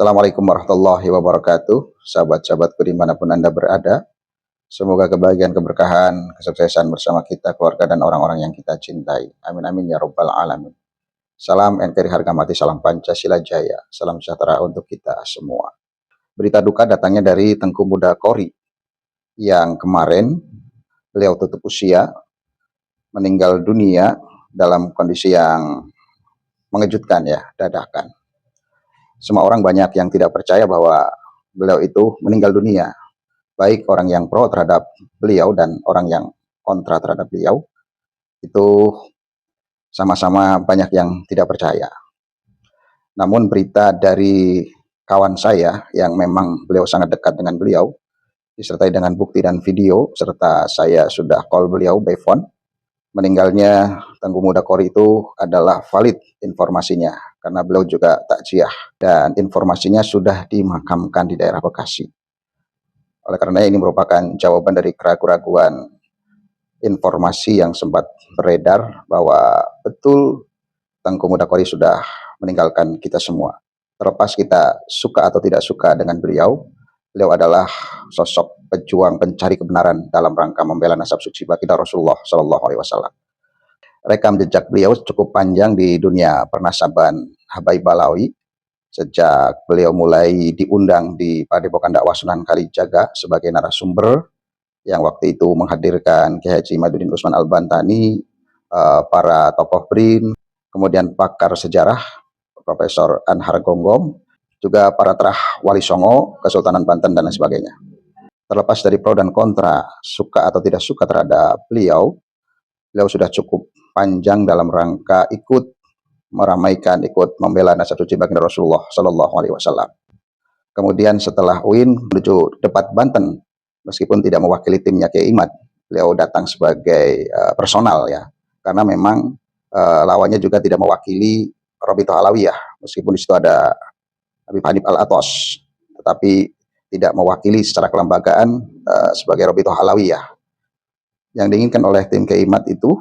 Assalamualaikum warahmatullahi wabarakatuh. Sahabat-sahabatku dimanapun Anda berada, semoga kebahagiaan, keberkahan, kesuksesan bersama kita, keluarga, dan orang-orang yang kita cintai. Amin amin ya robbal alamin. Salam NKRI harga mati, salam Pancasila Jaya, salam sejahtera untuk kita semua. Berita duka datangnya dari Tengku Muda Kori yang kemarin beliau tutup usia, meninggal dunia dalam kondisi yang mengejutkan ya, dadakan. Semua orang banyak yang tidak percaya bahwa beliau itu meninggal dunia. Baik orang yang pro terhadap beliau dan orang yang kontra terhadap beliau. Itu sama-sama banyak yang tidak percaya. Namun berita dari kawan saya yang memang beliau sangat dekat dengan beliau, disertai dengan bukti dan video, serta saya sudah call beliau by phone, meninggalnya Tengku Muda Kori itu adalah valid informasinya, karena beliau juga takziah dan informasinya sudah dimakamkan di daerah Bekasi. Oleh karena ini merupakan jawaban dari keraguan-keraguan informasi yang sempat beredar bahwa betul Tengku Muda Kori sudah meninggalkan kita semua. Terlepas kita suka atau tidak suka dengan beliau, beliau adalah sosok pejuang pencari kebenaran dalam rangka membela nasab suci baginda Rasulullah Shallallahu Alaihi Wasallam. Rekam jejak beliau cukup panjang di dunia pernasaban Habaib Balawi, sejak beliau mulai diundang di Padepokan Dakwah Sunan Kalijaga sebagai narasumber yang waktu itu menghadirkan Kiai Haji Madudin Usman Al-Bantani, para tokoh BRIN, kemudian pakar sejarah Profesor Anhar Gonggong, juga para terah Wali Songo, Kesultanan Banten, dan lain sebagainya. Terlepas dari pro dan kontra, suka atau tidak suka terhadap beliau sudah cukup panjang dalam rangka ikut meramaikan, ikut membela nasab suci baginda Rasulullah Shallallahu Alaihi Wasallam. Kemudian setelah UIN menuju debat Banten, meskipun tidak mewakili timnya Kiai Imad, beliau datang sebagai personal ya, karena memang lawannya juga tidak mewakili Robito Alawiyah, meskipun di situ ada Habib Hanif Al-Atos, tetapi tidak mewakili secara kelembagaan sebagai Robito Alawiyah. Yang diinginkan oleh tim Kiai Imad itu,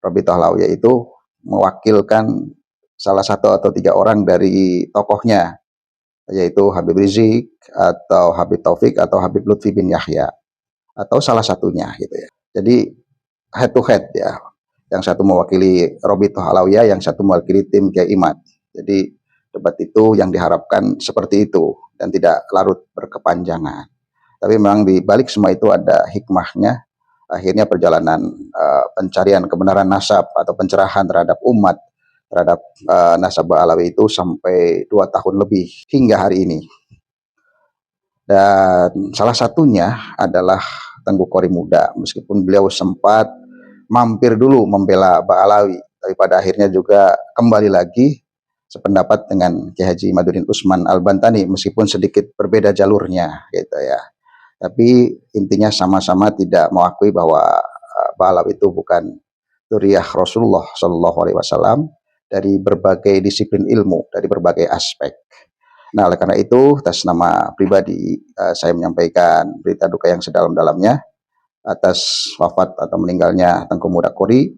Robito Alawiyah itu mewakilkan salah satu atau tiga orang dari tokohnya, yaitu Habib Rizik atau Habib Taufik atau Habib Lutfi bin Yahya, atau salah satunya gitu ya. Jadi head to head ya, yang satu mewakili Robito Alawiyah, yang satu mewakili tim Kiai Imad. Jadi debat itu yang diharapkan seperti itu dan tidak larut berkepanjangan. Tapi memang di balik semua itu ada hikmahnya. Akhirnya perjalanan pencarian kebenaran nasab atau pencerahan terhadap umat terhadap nasabah Alawi itu sampai 2 tahun lebih hingga hari ini. Dan salah satunya adalah Tengku Kori Muda, meskipun beliau sempat mampir dulu membela Ba'alawi, tapi pada akhirnya juga kembali lagi sependapat dengan Kiai Haji Madudin Usman Al-Bantani, meskipun sedikit berbeda jalurnya gitu ya. Tapi intinya sama-sama tidak mengakui bahwa Ba'alawi itu bukan dzurriyyah Rasulullah Shallallahu Alaihi Wasallam dari berbagai disiplin ilmu, dari berbagai aspek. Nah, oleh karena itu, atas nama pribadi saya menyampaikan berita duka yang sedalam-dalamnya atas wafat atau meninggalnya Tengku Muda Kori.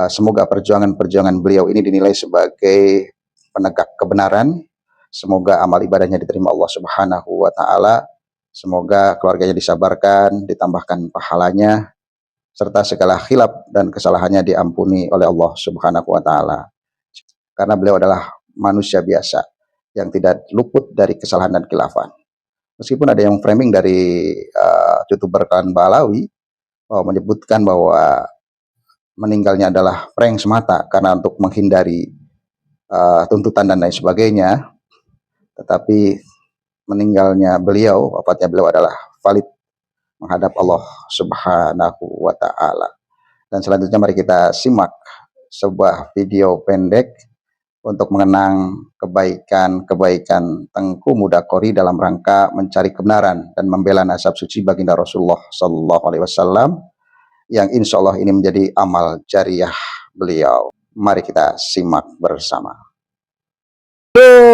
Semoga perjuangan-perjuangan beliau ini dinilai sebagai penegak kebenaran. Semoga amal ibadahnya diterima Allah Subhanahu wa Ta'ala. Semoga keluarganya disabarkan, ditambahkan pahalanya, serta segala khilaf dan kesalahannya diampuni oleh Allah Subhanahu wa Ta'ala. Karena beliau adalah manusia biasa yang tidak luput dari kesalahan dan khilafan. Meskipun ada yang framing dari youtuber klan Ba'alawi menyebutkan bahwa meninggalnya adalah prank semata karena untuk menghindari tuntutan dan lain sebagainya, tetapi meninggalnya beliau, wafatnya beliau adalah valid menghadap Allah Subhanahu wa Ta'ala. Dan selanjutnya mari kita simak sebuah video pendek untuk mengenang kebaikan-kebaikan Tengku Muda Kori dalam rangka mencari kebenaran dan membela nasab suci baginda Rasulullah Sallallahu Alaihi Wasallam, yang insya Allah ini menjadi amal jariah beliau. Mari kita simak bersama.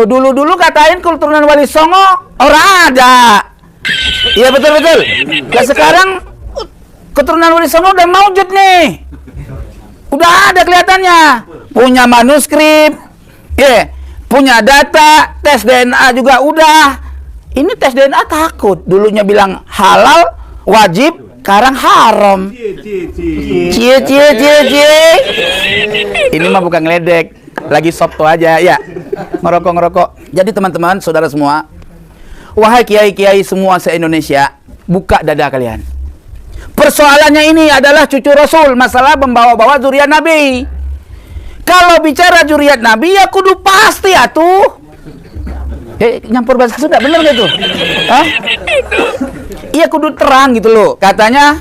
Dulu katain keturunan Wali Songo orang ada. Iya betul. Ya sekarang keturunan Wali Songo udah maujud nih. Udah ada kelihatannya. Punya manuskrip. punya data, tes DNA juga udah. Ini tes DNA takut. Dulunya bilang halal, wajib, sekarang haram. Cie. Ini mah bukan ngeledek, lagi Sabtu aja ya. Ngerokok. Jadi teman-teman, saudara semua, wahai kiai-kiai semua se-Indonesia, buka dada kalian. Persoalannya ini adalah cucu Rasul, masalah membawa-bawa zuriat Nabi. Kalau bicara zuriat Nabi, ya kudu pasti atuh. Nyampur bahasa Sunda, bener gak tuh? Hah? Iya kudu terang gitu loh. Katanya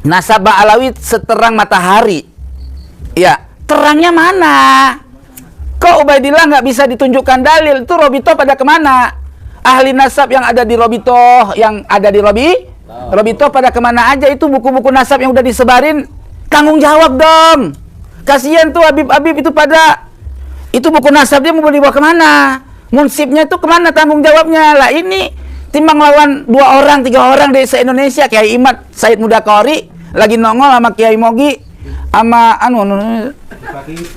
nasab Alawi seterang matahari. Ya, terangnya mana? Kok Ubaidillah nggak bisa ditunjukkan dalil? Itu Robito pada kemana? Ahli nasab yang ada di Robito, Robito pada kemana aja? Itu buku-buku nasab yang udah disebarin, tanggung jawab dong. Kasihan tuh Habib-Habib itu pada, itu buku nasab dia mau dibawa kemana? Munsibnya itu kemana tanggung jawabnya? Lah ini timbang lawan 2 orang 3 orang dari se-Indonesia, Kiai Imad Said Mudakori lagi nongol sama Kiai Mogi sama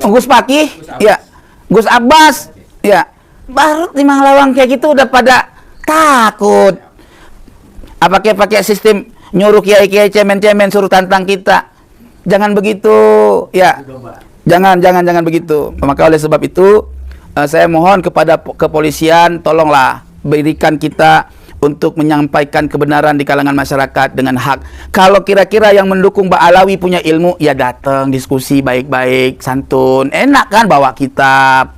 Gus Paki, ya Gus Abbas, ya baru timbang lawan kayak gitu udah pada takut. Apa kayak pakai sistem nyuruh kiai-kiai cemen-cemen suruh tantang kita? Jangan begitu, ya. Jangan begitu. Maka oleh sebab itu saya mohon kepada kepolisian, tolonglah berikan kita untuk menyampaikan kebenaran di kalangan masyarakat dengan hak. Kalau kira-kira yang mendukung Mbak Alawi punya ilmu, ya datang diskusi baik-baik, santun. Enak kan bawa kitab,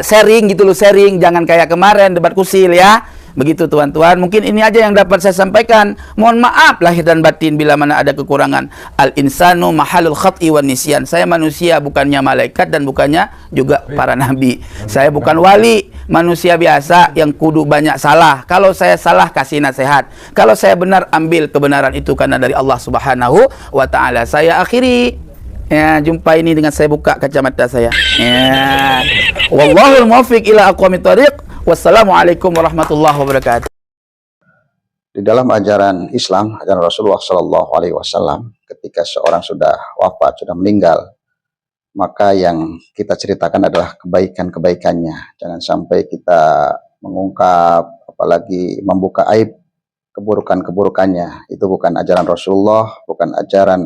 sharing gitu loh, sharing. Jangan kayak kemarin debat kusil ya. Begitu tuan-tuan, mungkin ini aja yang dapat saya sampaikan. Mohon maaf lahir dan batin bila mana ada kekurangan. Al-insanu mahalul khat'i wan nisyan. Saya manusia, bukannya malaikat dan bukannya juga para nabi. Saya bukan wali, manusia biasa yang kudu banyak salah. Kalau saya salah, kasih nasihat. Kalau saya benar, ambil kebenaran itu karena dari Allah Subhanahu wa taala. Saya akhiri. Ya, jumpa ini dengan saya buka kacamata saya. Ya. Wallahul muwaffiq ila aqwamit thoriq. Wassalamualaikum warahmatullahi wabarakatuh. Di dalam ajaran Islam, ajaran Rasulullah Shallallahu Alaihi Wasallam, ketika seorang sudah wafat, sudah meninggal, maka yang kita ceritakan adalah kebaikan-kebaikannya. Jangan sampai kita mengungkap, apalagi membuka aib keburukan-keburukannya. Itu bukan ajaran Rasulullah, bukan ajaran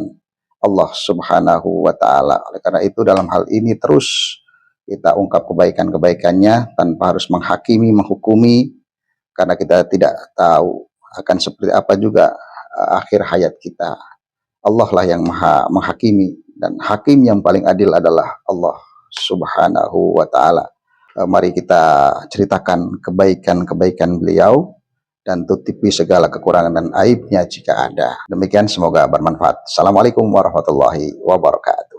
Allah Subhanahu wa Ta'ala. Oleh karena itu, dalam hal ini terus kita ungkap kebaikan-kebaikannya tanpa harus menghakimi, menghukumi, karena kita tidak tahu akan seperti apa juga akhir hayat kita. Allah lah yang maha menghakimi, dan hakim yang paling adil adalah Allah Subhanahu wa Ta'ala. Mari kita ceritakan kebaikan-kebaikan beliau dan tutupi segala kekurangan dan aibnya jika ada. Demikian, semoga bermanfaat. Assalamualaikum warahmatullahi wabarakatuh.